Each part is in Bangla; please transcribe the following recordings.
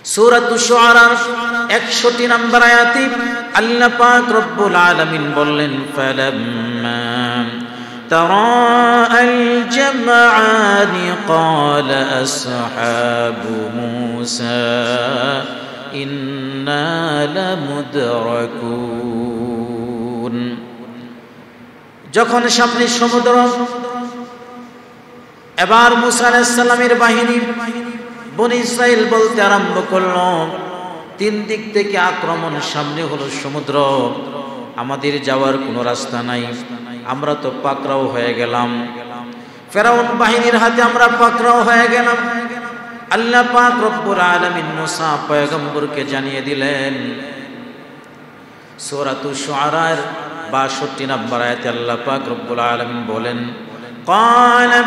সূরাতুশ শুআরা 61 নম্বর আয়াতে আল্লাহ পাক রব্বুল আলামিন বললেন, ফালাম্মা তারাআল জামআনি ক্বালা আসহাবু মূসা ইন্না লামুদরাকুন। যখন সামনে সমুদ্র, এবার মূসা আলাইহিস সালামের বাহিনী বনী ইসরাইল বলতে আরম্ভ করল, তিন দিক থেকে আক্রমণ, সামনে হলো সমুদ্র, আমাদের যাওয়ার কোনো রাস্তা নাই, আমরা তো পাকড়াও হয়ে গেলাম, ফেরাউন বাহিনীর হাতে আমরা পাকড়াও হয়ে গেলাম। আল্লাহ পাক রব্বুল আলামিন মূসা পয়গম্বরকে জানিয়ে দিলেন, সূরাতুশ শুআরার 62 নম্বর আয়াতে আল্লাহ পাক রব্বুল আলামিন বলেন, ক্বালা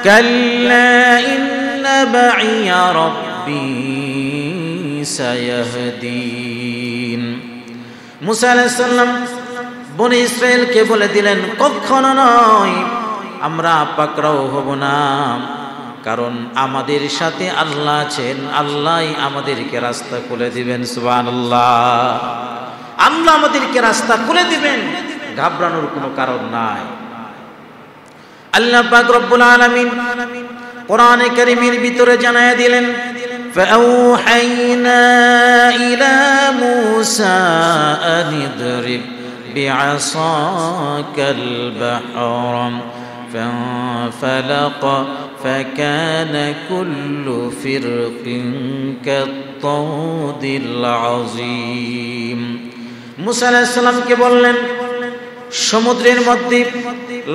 কাল্লা ইন্না মাইয়া রাব্বী সায়াহদিন। মূসা আলাইহিস সালাম বনী ইসরাইলকে বলে দিলেন, কখনো নয়, আমরা পাকড়াও হব না, কারণ আমাদের সাথে আল্লাহ আছেন, আল্লাহই আমাদেরকে রাস্তা খুলে দিবেন। সুবহানাল্লাহ, আল্লাহ আমাদেরকে রাস্তা খুলে দিবেন, ঘাবড়ানোর কোনো কারণ নাই। আল্লাহ পাক রব্বুল আলামিন কোরআনে কারীমের ভিতরে জানায়া দিলেন, ফাআওহাইনা ইলা মূসা আন ইদরিব বিআসাকাল বাহর ফানফালাকা فكان كل فرق كالطود العظيم। মূসা আলাইহিস সালামকে বললেন, সমুদ্রের মধ্যে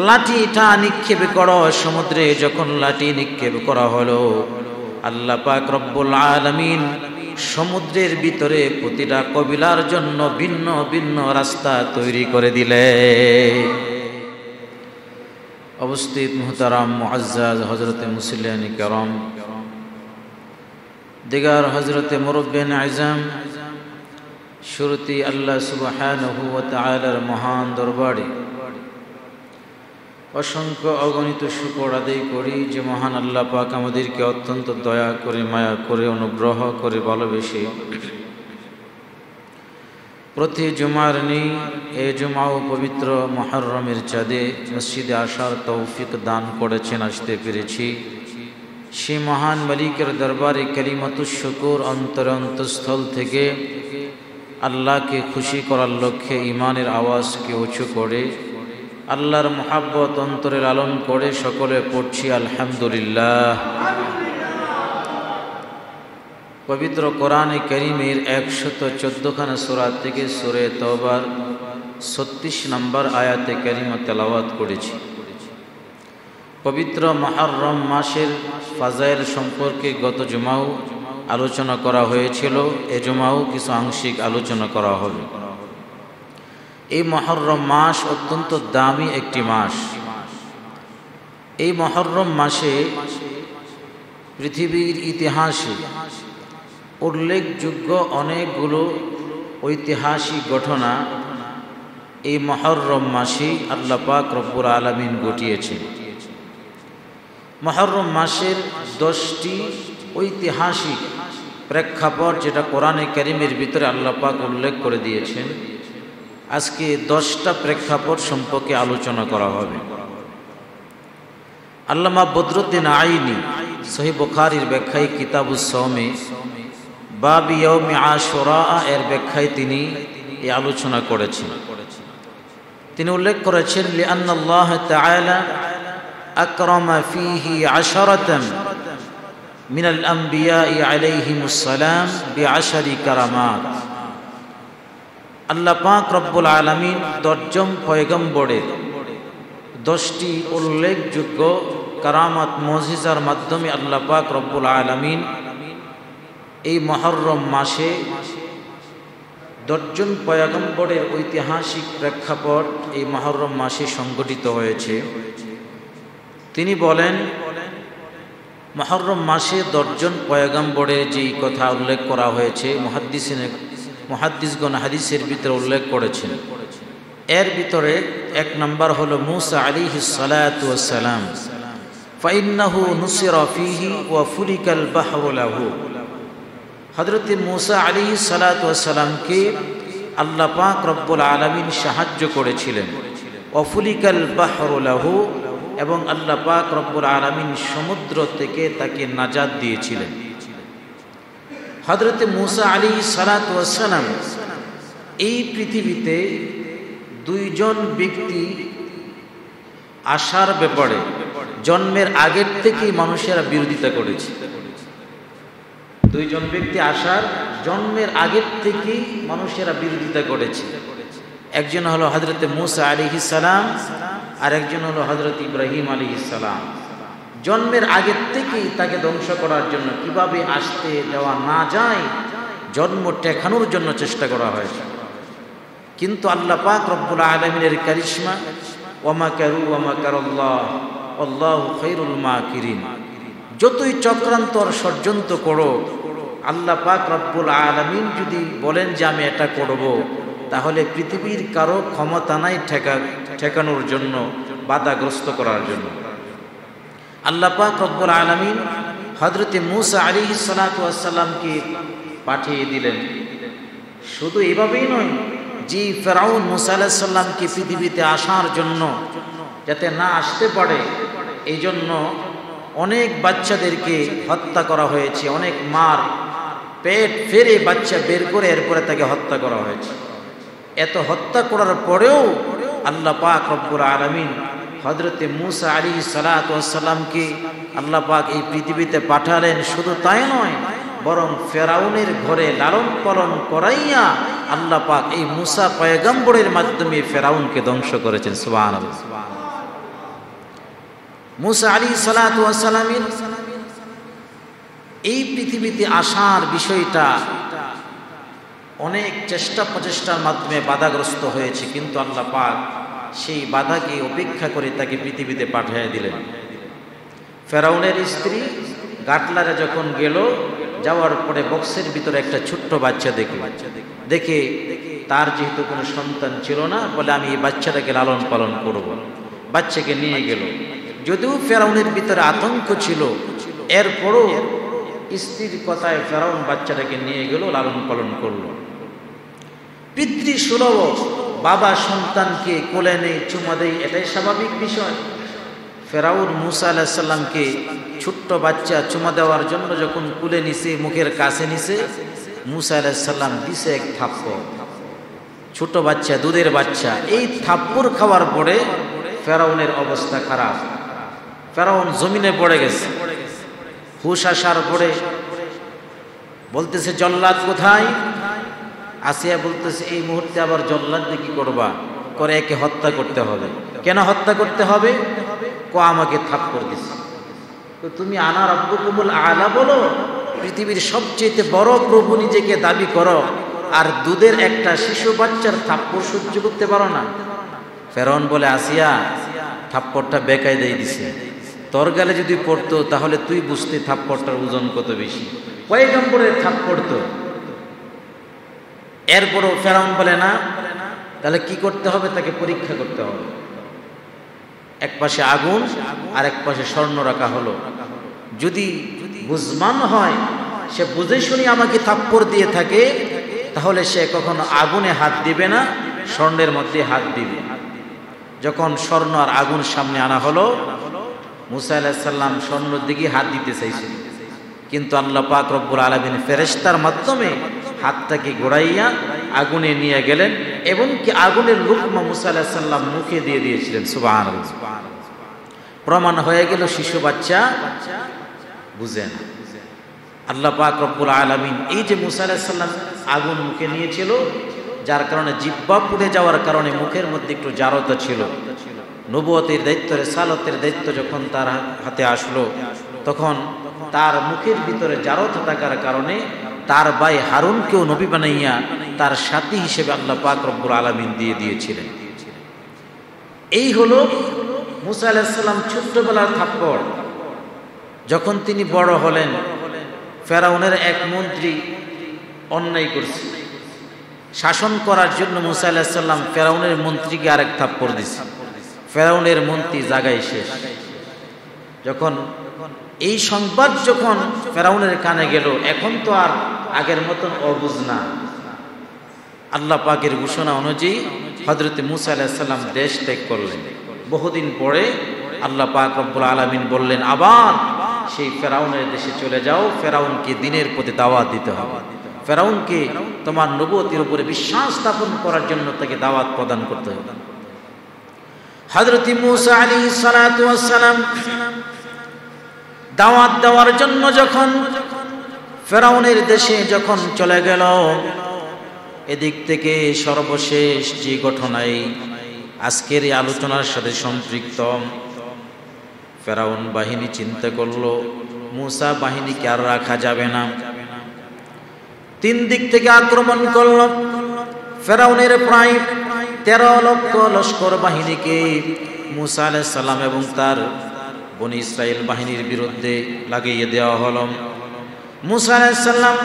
লাঠিটা নিক্ষেপ করো। সমুদ্রে যখন লাঠি নিক্ষেপ করা হলো, আল্লাহ পাক রব্বুল আলামিন সমুদ্রের ভিতরে প্রতিটা কবিলার জন্য ভিন্ন ভিন্ন রাস্তা তৈরি করে দিলেন। অবস্থিত মুহতারাম মুআজ্জাজ হযরতে মুসল্লিয়ানি কিরাম, দিগার হযরতে মুরব্বিয়ান আযম, শুরুতেই আল্লাহ সুবহানাহু ওয়া তাআলার মহান দরবারে অসংখ্য অগণিত শুকর আদায় করি যে মহান আল্লাহ পাক আমাদেরকে অত্যন্ত দয়া করে, মায়া করে, অনুগ্রহ করে, ভালোবেসে প্রতি জুমার নেই এ জুমাও পবিত্র মুহররমের চাঁদে মসজিদে আসার তৌফিক দান করেছেন, আসতে পেরেছি। সে মহান মালিকের দরবারে কালিমাতুশ শুকর অন্তর অন্তঃস্থল থেকে আল্লাহকে খুশি করার লক্ষ্যে ইমানের আওয়াজকে উঁচু করে আল্লাহর মুহাব্বত অন্তরে লালন করে সকলে পড়ছি আলহামদুলিল্লাহ। পবিত্র কোরআনে কারীমের 114খানা সূরা থেকে সূরা তওবার 36 নম্বর আয়াতে কারিমা তেলাওয়াত করেছি। পবিত্র মুহররম মাসের ফাজাইল সম্পর্কে গত জুমাও আলোচনা করা হয়েছিল, এ জুমাও কিছু আংশিক আলোচনা করা হবে। এই মুহররম মাস অত্যন্ত দামি একটি মাস। এই মুহররম মাসে পৃথিবীর ইতিহাসে উল্লেখযোগ্য অনেকগুলো ঐতিহাসিক ঘটনা এই মুহররম মাসে আল্লাহ পাক রব্বুল আলামিন ঘটিয়েছেন। মুহররম মাসের 10টি ঐতিহাসিক প্রেক্ষাপট যেটা কোরআনে কারীমের ভিতরে আল্লাহ পাক উল্লেখ করে দিয়েছেন, আজকে 10টা প্রেক্ষাপট সম্পর্কে আলোচনা করা হবে। আল্লামা বদরুদ্দিন আইনি সহিহ বুখারীর ব্যাখ্যায় কিতাবুস সাওমে বাব ইয়াউমি আশুরা এর ব্যাখ্যায় তিনি এই আলোচনা করেছেন। তিনি উল্লেখ করেছেন, লিআন্নাল্লাহ তাআলা আকরামা ফীহি আশারাতান মিনাল আমবিয়াই আলাইহিমুস সালাম বিআশারি কারামাত। আল্লাহ পাক রব্বুল আলামিন 10 জন পয়গম্বরের 10টি উল্লেখযোগ্য কারামাত মুজিজার মাধ্যমে আল্লাহ পাক রব্বুল আলামিন এই মুহররম মাসে 10 জন পয়গম্বরের ঐতিহাসিক প্রেক্ষাপট এই মুহররম মাসে সংঘটিত হয়েছে। তিনি বলেন, মুহররম মাসে 10 জন পয়গম্বরের যেই কথা উল্লেখ করা হয়েছে মুহাদ্দিসগণ হাদিসের ভিতরে উল্লেখ করেছেন। এর ভিতরে 1 নম্বর হলো মূসা আলাইহিস সালাতু ওয়াস সালাম, ফাইন্নাহু নুসিরা ফীহি ওয়া ফুরিকাল বাহরু লাহু। হযরত মূসা আলাইহিস সালাতু ওয়াস সালামকে আল্লাহ পাক রব্বুল আলামিন সাহায্য করেছিলেন। অফুলিকাল বাহরু লাহু, এবং আল্লাহ পাক রব্বুল আলামিন সমুদ্র থেকে তাকে নাজাত দিয়েছিলেন। হযরত মূসা আলাইহিস সালাতু ওয়াস সালাম এই পৃথিবীতে দুইজন ব্যক্তি আসার ব্যাপারে জন্মের আগের থেকেই মানুষেরা বিরোধিতা করেছে। দুইজন ব্যক্তি আসার জন্মের আগের থেকেই মানুষেরা বিরোধিতা করেছে। একজন হলো হযরত মূসা আলাইহিস সালাম, আর একজন হলো হযরত ইব্রাহিম আলাইহিস সালাম। জন্মের আগের থেকেই তাকে ধ্বংস করার জন্য, কিভাবে আসতে দেওয়া না যায় জন্ম ঠেকানোর জন্য চেষ্টা করা হয়েছে। কিন্তু আল্লাহ পাক রব্বুল আলামিনের কারিশমা, ওয়া মাকারু ওয়া মাকারাল্লাহ আল্লাহু খায়রুল মাকিরিন। যতই চক্রান্তর ষড়যন্ত্র করো, আল্লাহ পাক রব্বুল আলামিন যদি বলেন যে আমি এটা করব, তাহলে পৃথিবীর কারো ক্ষমতা নাই ঠেকানোর জন্য, বাধাগ্রস্ত করার জন্য। আল্লাহ পাক রব্বুল আলামিন হযরত মূসা আলাইহিস সালাতু ওয়াস সালামকে পাঠিয়ে দিলেন। শুধু এভাবেই নয়, যে ফেরাউন মূসা আলাইহিস সালামকে পৃথিবীতে আসার জন্য যাতে না আসতে পারে, এই জন্য অনেক বাচ্চাদেরকে হত্যা করা হয়েছে। অনেক মার পেট ফেরে বাচ্চা বের করে এরপরে তাকে হত্যা করা হয়েছে। এত হত্যা করার পরেও আল্লাহ পাক রব্বুল আলামিন হযরত মূসা আলাইহিস সালাতু ওয়াস সালামকে আল্লাহ পাক এই পৃথিবীতে পাঠালেন। শুধু তাই নয়, বরং ফেরাউনের ঘরে লালন পালন করাইয়া আল্লাহ পাক এই মূসা পয়গম্বরের মাধ্যমে ফেরাউনকে ধ্বংস করেছেন। সুবহানাল্লাহ। মূসা আলাইহিস সালাতু ওয়াস সালামের এই পৃথিবীতে আসার বিষয়টা অনেক চেষ্টা প্রচেষ্টার মাধ্যমে বাধাগ্রস্ত হয়েছে, কিন্তু আল্লাহ পাক সেই বাধাকে উপেক্ষা করে তাকে পৃথিবীতে পাঠিয়ে দিলেন। ফেরাউনের স্ত্রী গাটলারে যখন গেল, যাওয়ার পরে বক্সের ভিতরে একটা ছোট্ট বাচ্চা দেখে তার যেহেতু কোনো সন্তান ছিল না, বলে আমি এই বাচ্চাটাকে লালন পালন করব। বাচ্চাকে নিয়ে গেল। যদিও ফেরাউনের ভিতরে আতঙ্ক ছিল, এরপরও স্ত্রীর কথায় ফেরাউন বাচ্চাটাকে নিয়ে গেল, লালন পালন করলো। পিতৃসুলভ বাবা সন্তানকে কোলে নেই, চুমা দেয়, এটাই স্বাভাবিক বিষয়। ফেরাউন মূসা আলাইহিস সালামকে ছোট্ট বাচ্চা চুমা দেওয়ার জন্য যখন কুলে নিছে, মুখের কাছে নিছে, মূসা আলাইহিস সালাম দিছে এক থাপ্পড়। ছোট বাচ্চা, দুধের বাচ্চা, এই থাপ্পড় খাওয়ার পরে ফেরাউনের অবস্থা খারাপ। ফেরাউন জমিনে পড়ে গেছে। হুশ আসার পরে বলতেছে, জল্লাদ কোথায়? আসিয়া বলতেছে, এই মুহূর্তে আবার জল্লাদ দিয়ে কি করবা? করে একে হত্যা করতে হবে। কেন হত্যা করতে হবে? আমাকে থাপ্পড় দিছে। তো তুমি আনা রাব্বুকুমুল আলা বলো, পৃথিবীর সবচেয়ে বড় প্রভু নিজেকে দাবি করো, আর দুধের একটা শিশু বাচ্চার থাপ্পড় সহ্য করতে পারো না? ফেরাউন বলে, আসিয়া থাপ্পড়টা বেকায়দাই দিছে, তোর গালে যদি পড়তো তাহলে তুই বুঝতে থাপ্পড়টার ওজন কত বেশি। পয়গম্বরের থাপ্পড় তো। এরপরও ফেরাউন বলে না, তাহলে কি করতে হবে? তাকে পরীক্ষা করতে হবে। এক পাশে আগুন আর এক পাশে স্বর্ণ রাখা হলো। যদি বুঝমান হয়, সে বুঝে শুনি আমাকে থাপ্পড় দিয়ে থাকে, তাহলে সে কখনো আগুনে হাত দিবে না, স্বর্ণের মধ্যে হাত দিবে। যখন স্বর্ণ আর আগুন সামনে আনা হলো, মূসা আলাইহিস সালাম স্বর্ণের দিকে হাত দিতে চাইছেন, কিন্তু আল্লাহ পাক রব্বুল আলামিন ফেরেশতার মাধ্যমে হাতটাকে ঘোরাইয়া আগুনে নিয়ে গেলেন, এবং কি আগুনের লুকমা মূসা আলাইহিস সালাম মুখে দিয়ে দিয়েছিলেন। সুবহানাল্লাহ। প্রমাণ হয়ে গেল শিশু বাচ্চা বুঝে না। আল্লাহ পাক রব্বুল আলামিন এই যে মূসা আলাইহিস সালাম আগুন মুখে নিয়েছিল, যার কারণে জিহ্বা পুড়ে যাওয়ার কারণে মুখের মধ্যে একটু জারতা ছিল। নবুয়তের দায়িত্ব, রিসালাতের দায়িত্ব যখন তার হাতে আসলো, তখন তার মুখের ভিতরে জারতা থাকার কারণে তার ভাই হারুনকেও নবী বানাইয়া তার সাথী হিসেবে আল্লাহ পাক রব্বুল আলামিন দিয়ে দিয়েছিলেন। এই হলো মূসা আলাইহিস সালাম ছোট্টবেলার থাপ্পড়। যখন তিনি বড় হলেন, ফেরাউনের এক মন্ত্রী অন্যায় করছে, শাসন করার জন্য মূসা আলাইহিস সালাম ফেরাউনের মন্ত্রীকে আরেক থাপ্পড় দিছে। ফেরাউনের মন্ত্রী জায়গায় শেষ। যখন এই সংবাদ যখন ফেরাউনের কানে গেল, এখন তো আর আগের মতন অবুঝ না। আল্লাহ পাকের ঘোষণা অনুযায়ী হযরত মূসা আলাইহিস সালাম দেশ ত্যাগ করলেন। বহুদিন পরে আল্লাহ পাক রব্বুল আলামিন বললেন, আবার সেই ফেরাউনের দেশে চলে যাও, ফেরাউনকে দ্বীনের প্রতি দাওয়াত দিতে হবে, ফেরাউনকে তোমার নবুয়তের উপরে বিশ্বাস স্থাপন করার জন্য তাকে দাওয়াত প্রদান করতে হবে। হযরত মূসা আলাইহিস সালাতু ওয়াস সালাম দাওয়াত দেওয়ার জন্য যখন ফেরাউনের দেশে যখন চলে গেল, এদিক থেকে সর্বশেষ যে ঘটনায় আজকের এই আলোচনার সাথে সম্পৃক্ত, ফেরাউন বাহিনী চিন্তা করলো মূসা বাহিনীকে আর রাখা যাবে না, তিন দিক থেকে আক্রমণ করল। ফেরাউনের প্রায় 13 লক্ষ লস্কর বাহিনীকে মূসা আলাইহিস সালাম এবং তার বনী ইসরাইল বাহিনীর বিরুদ্ধে লাগিয়ে দেওয়া হলো। মূসা আলাইহিস সালাম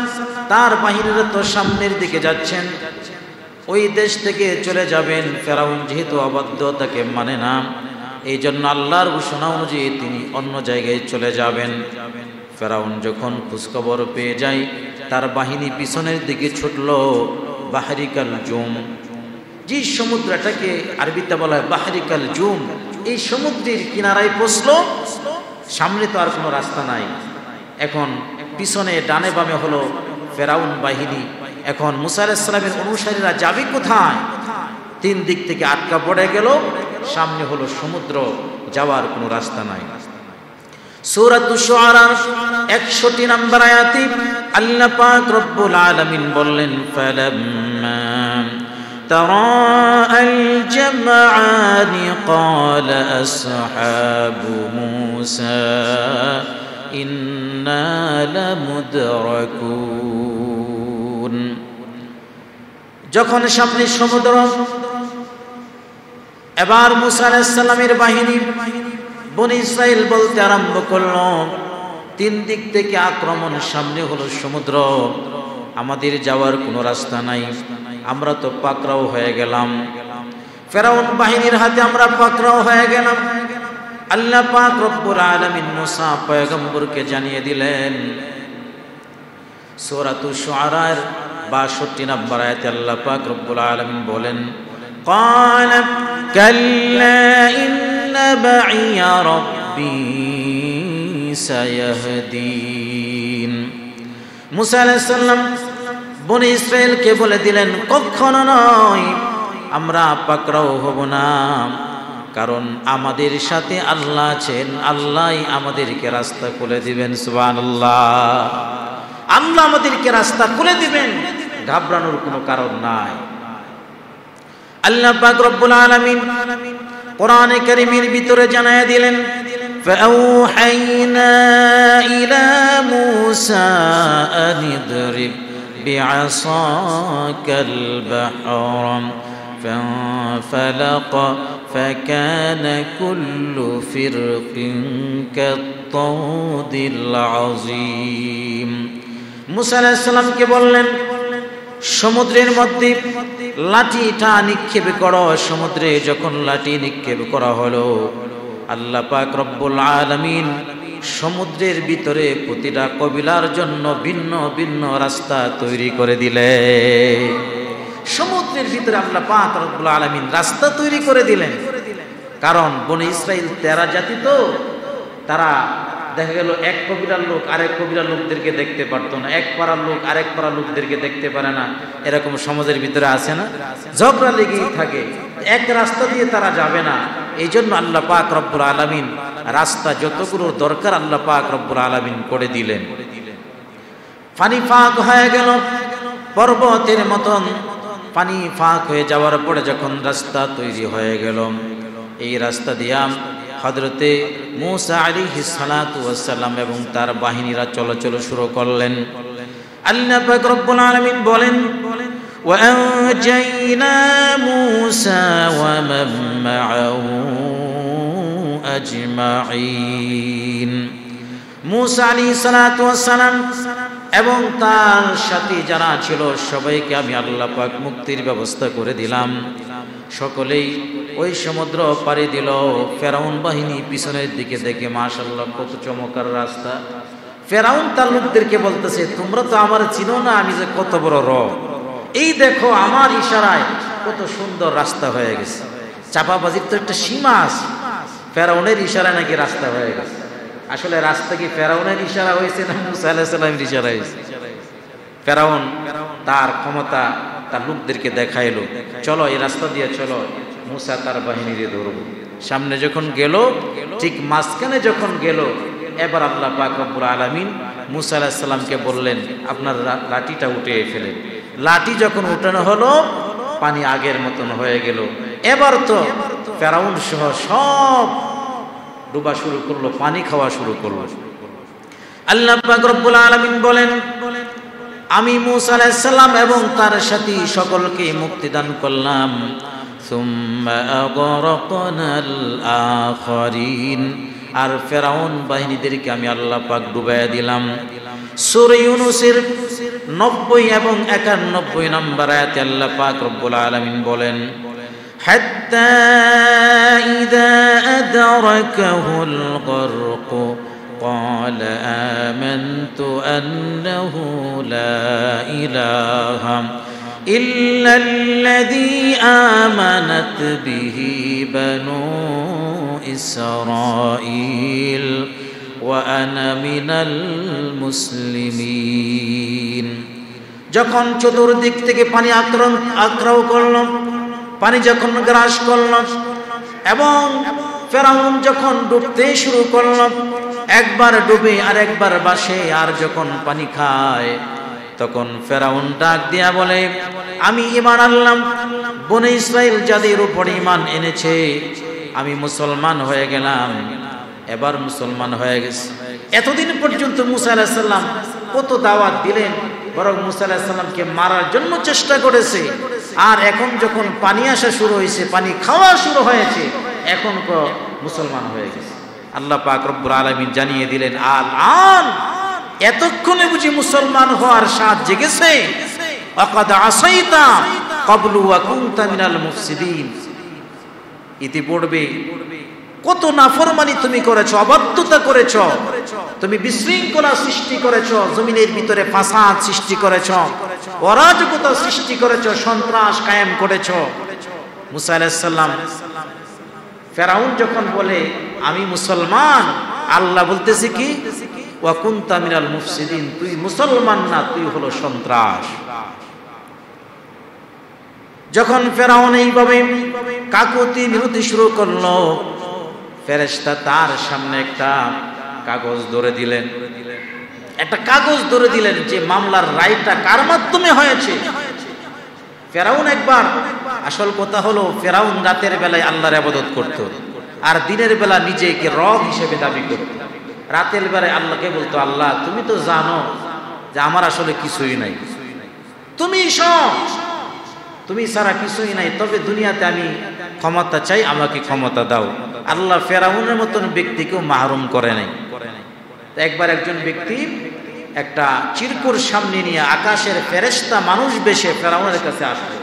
তার বাহিনীরা তো সামনের দিকে যাচ্ছেন, ওই দেশ থেকে চলে যাবেন। ফেরাউন যেহেতু অবাধ্যতাকে মানে না, এই জন্য আল্লাহর ঘোষণা অনুযায়ী তিনি অন্য জায়গায় চলে যাবেন। ফেরাউন যখন খোঁজখবর পেয়ে যায়, তার বাহিনী পিছনের দিকে ছুটল বাহরিকাল জুম, যে সমুদ্রটাকে আরবিতে বলা হয় বাহরিকাল জুম, এই সমুদ্রের কিনারায় পৌঁছলো। সামনে তো আর কোনো রাস্তা নাই, এখন পিছনে ডানে বামে হলো ফেরাউন বাহিনী। এখন মূসা আলাইহিস সালামের অনুসারীরা যাবে কোথায়? তিন দিক থেকে আটকা পড়ে গেল, সামনে হলো সমুদ্র, যাওয়ার কোনো রাস্তা নাই। সূরাতুশ শুআরা 61 নম্বর আয়াতে আল্লাহ পাক রব্বুল আলামিন বললেন, ফালাম্মা তারাআল জামআনি ক্বালা আসহাবু মূসা ইন্না লামুদরাকুন। যখন সামনে সমুদ্র, এবার মূসা আলাইহিস সালামের বাহিনী বনী ইসরাইল বলতে আরম্ভ করল, তিন দিক থেকে আক্রমণ, সামনে হলো সমুদ্র, আমাদের যাওয়ার কোনো রাস্তা নাই, আমরা তো পাকড়াও হয়ে গেলাম, ফেরাউন বাহিনীর হাতে আমরা পাকড়াও হয়ে গেলাম। আল্লাহ পাক রব্বুল আলামিন মূসা পয়গম্বরকে জানিয়ে দিলেন, সূরাতুশ শুআরার 62 নম্বর আয়াতে আল্লাহ পাক রব্বুল আলামিন বলেন, قال كلا إن معي ربي سيهدين। মূসা আলাইহিস সালাম বনী ইসরাইলকে বলে দিলেন, কখনো নয়, আমরা পাকড়াও হব না, কারণ আমাদের সাথে আল্লাহ আছেন, আল্লাহই আমাদেরকে রাস্তা খুলে দিবেন। সুবহানাল্লাহ, আল্লাহ আমাদেরকে রাস্তা খুলে দিবেন, ঘাবড়ানোর কোনো কারণ নাই। আল্লাহ পাক রব্বুল আলামিন কোরআনে কারীমের ভিতরে জানায়া দিলেন, ফাআওহাইনা ইলা মূসা আন ইদরিব বিআসাকাল বাহর ফানফালাকা ফাকানা কুল্লু ফিরকিন কাত-তাউদিল আযীম। মূসা আলাইহিস সালামকে বললেন, সমুদ্রের মধ্যে লাঠিটা নিক্ষেপ করো। সমুদ্রে যখন লাঠি নিক্ষেপ করা হলো, আল্লাহ পাক রব্বুল আলামিন সমুদ্রের ভিতরে প্রতিটা কবিলার জন্য ভিন্ন ভিন্ন রাস্তা তৈরি করে দিলেন। সমুদ্রের ভিতরে আল্লাহ পাক রব্বুল আলামিন রাস্তা তৈরি করে দিলেন, কারণ বনী ইসরাইল 13 জাতি তো, তারা দেখা গেল এক কবিরার লোক আরেক কবিরার লোকদেরকে দেখতে পারতো না, এক পাড়ার লোক আরেক পাড়ার লোকদেরকে দেখতে পারে না, এরকম সমাজের ভিতরে আছে না, ঝগড়া লেগেই থাকে, এক রাস্তা দিয়ে তারা যাবে না। এই জন্য আল্লাহ পাক রব্বুল আলামিন রাস্তা যতগুলো দরকার আল্লাহ পাক রব্বুল আলামিন করে দিলেন। পানি ফাঁক হয়ে গেল, পর্বতের মতন পানি ফাঁক হয়ে যাওয়ার পরে যখন রাস্তা তৈরি হয়ে গেল, এই রাস্তা দিয়া হযরতে মূসা আলাইহিস সালাতু ওয়াস সালাম এবং তার বাহিনীরা চলাচল শুরু করলেন। আল্লাহ পাক রব্বুল আলামিন বলেন, ওয়া আনজাইনা মূসা ওয়া মান মাআহু আজমাইন। মূসা আলাইহিস সালাতু ওয়াস সালাম এবং তার সাথে যারা ছিল সবাইকে আমি আল্লাহ পাক মুক্তির ব্যবস্থা করে দিলাম। সকলেই ওই সমুদ্র পাড়ি দিল। ফেরাউন বাহিনী পিছনের দিকে দেখে, মাশাআল্লাহ কত চমৎকার রাস্তা, ফেরাউন তার লোকদেরকে বলতেছে, তোমরা তো আমার চিনো না, আমি যে কত বড় রব। এই দেখো আমার ইশারায় কত সুন্দর রাস্তা হয়ে গেছে। চাপাবাজির তো একটা সীমা আছে। ফেরাউনের ইশারা নাকি রাস্তা হয়ে গেছে। আসলে রাস্তা কি ফেরাউনের ইশারা হয়েছে না মুসা আলাইহিস সালামের ইশারা হয়েছে? ফেরাউন তার ক্ষমতা তার লোকদেরকে দেখাইলো, চলো এই রাস্তা দিয়ে চলো, মুসা তার বাহিনীরে ধরব। সামনে যখন গেল, ঠিক মাঝখানে যখন গেল, এবার আল্লাহ পাক রব্বুল আলামিন মুসা আলাইহিস সালামকে বললেন, আপনার লাঠিটা উঠিয়ে ফেলেন। লাঠি যখন উঠানো হলো, পানি আগের মতন হয়ে গেল। এবার তো ফেরাউন সহ সব ডুবা শুরু করলো, পানি খাওয়া শুরু করলো। আল্লাহ পাক রব্বুল আলামিন বলেন, আমি মুসা আলাইহিস সালাম এবং তার সাথী সকলকে মুক্তি দান করলাম। সুম্মা আগরাকনাল আখারিন, আর ফেরাউন বাহিনীদেরকে আমি আল্লাহ পাক ডুবাইয়া দিলাম। সূরা ইউনূসের 90 এবং 91 নম্বর আয়াতে আল্লাহ পাক রব্বুল আলামিন বলেন, হাত্তা ইযা আদরাকাহুল গরক قال آمنت أنه لا إله إلا الذي آمنت به بنو إسرائيل وأنا من المسلمين। যখন চতুর্দিক থেকে পানি আক্রাও করল, পানি যখন গ্রাস করল এবং ফেরাউন যখন ডুবতে শুরু করল, একবার ডুবে আর একবার বাসে, আর যখন পানি খায় তখন ফেরাউন ডাক দিয়া বলে, আমি ঈমান আনলাম, বনে ইসরাইল যাদের উপর ঈমান এনেছে আমি মুসলমান হয়ে গেলাম। এবার মুসলমান হয়ে গেছে। এতদিন পর্যন্ত মুসা আলাইহিস সালাম কত দাওয়াত দিলেন, বরং মুসা আলাইহিস সালামকে মারার জন্য চেষ্টা করেছে। আর এখন যখন পানি আসা শুরু হয়েছে, পানি খাওয়া শুরু হয়েছে, এখন তো মুসলমান হয়ে গেছে। আল্লাহ পাক রব্বুল আলামিন জানিয়ে দিলেন, আল এতক্ষণে বুঝি মুসলমান হওয়ার স্বাদ জেগেছে। আকাদ আসাইতা ক্বাবলু ওয়া কুনতা মিনাল মুফসিদিন, ইতিপূর্বে কত নাফরমানি তুমি করেছো, অবাধ্যতা করেছো, তুমি বিশৃঙ্খলা সৃষ্টি করেছো, জমিনের ভিতরে ফাসাদ সৃষ্টি করেছো, অরাজকতা সৃষ্টি করেছো, সন্ত্রাস কায়েম করেছো। মুসা আলাইহিস সালাম, ফেরাউন যখন বলে আমি মুসলমান, আল্লাহ বলতেছে কি, ওয়া কুনতা মিনাল মুফসিদিন, তুই মুসলমান না, তুই হলো সন্ত্রাস। যখন ফেরাউন এইভাবে কাকুতি মিনতি শুরু করলো, ফেরেশতা তার সামনে একটা কাগজ ধরে দিলেন, একটা কাগজ ধরে দিলেন যে মামলার রায়টা কার মাধ্যমে হয়েছে। ফেরাউন একবার, আসল কথা হলো ফেরাউন রাতের বেলায় আল্লাহর ইবাদত করত, আর দিনের বেলা নিজেকে রব হিসেবে দাবি করত। রাতের বেলায় আল্লাহকে বলতো, আল্লাহ তুমি তো জানো যে আমার আসলে কিছুই নাই, তুমি সব, তুমি ছাড়া কিছুই নাই, তবে দুনিয়াতে আমি ক্ষমতা চাই, আমাকে ক্ষমতা দাও। আল্লাহ ফেরাউনের মতন ব্যক্তিকেও মাহরুম করে নাই। একবার একজন ব্যক্তি একটা চিরকুর সামনে নিয়ে আকাশের ফেরেশতা মানুষ বেশে ফেরাউনের কাছে আসলো।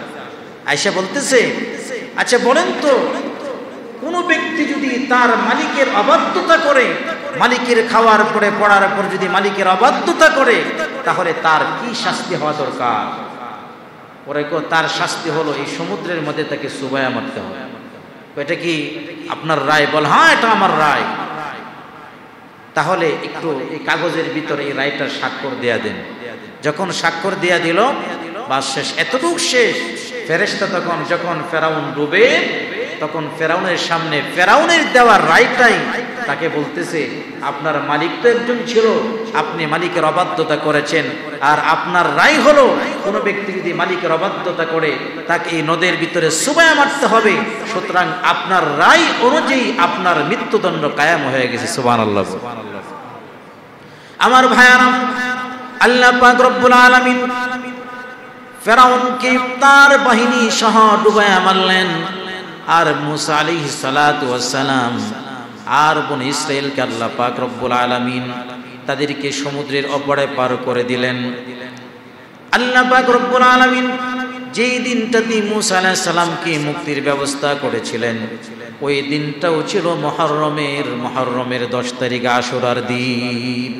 আয়েশা বলতেছে, আচ্ছা বলেন তো, কোন ব্যক্তি যদি তার মালিকের অবাধ্যতা করে, মালিকের খাওয়ার পরে পড়ার পর যদি মালিকের অবাধ্যতা করে, তাহলে তার কি শাস্তি হওয়া দরকার? ওরে তার শাস্তি হলো এই সমুদ্রের মধ্যে তাকে চুবাইয়া মারতে হবে। এটা কি আপনার রায়? বল, হ্যাঁ এটা আমার রায়। তাহলে একটু এই কাগজের ভিতরে এই রায়টার স্বাক্ষর দেয়া দেন। যখন স্বাক্ষর দেয়া দিল, বাস শেষ, এতটুকু শেষ। ফেরেশতা তখন যখন ফেরাউন ডুবে, তখন ফেরাউনের সামনে ফেরাউনের দেওয়া রায়টাই তাকে বলতেছে, আপনার মালিক তো একজন ছিল, আপনি মালিকের অবাধ্যতা করেছেন, আর আপনার রায় হলো কোন ব্যক্তি যদি মালিকের অবাধ্যতা করে তাকে এই নদের ভিতরে চুবাইয়া মারতে হবে। সুতরাং আপনার রায় অনুযায়ী আপনার মৃত্যুদণ্ড কায়েম হয়ে গেছে। সুবহানাল্লাহ। আমার ভাইয়ারা, আল্লাহ পাক রব্বুল আলামিন ফেরাউনকে তার বাহিনী সহ ডুবাইয়া মারলেন, আর মুসা আলাইহিস সালাতু ওয়াস সালাম আর বনি ইসরাইলকে আল্লাহ পাক রব্বুল আলামিন তাদেরকে সমুদ্রের অপরে পার করে দিলেন। আল্লাহ পাক রব্বুল আলামিন যেই দিনটাতে মুসা আলাইহিস সালামকে মুক্তির ব্যবস্থা করেছিলেন, ওই দিনটাও ছিল মুহররমের 10 তারিখ আশুরার দিন।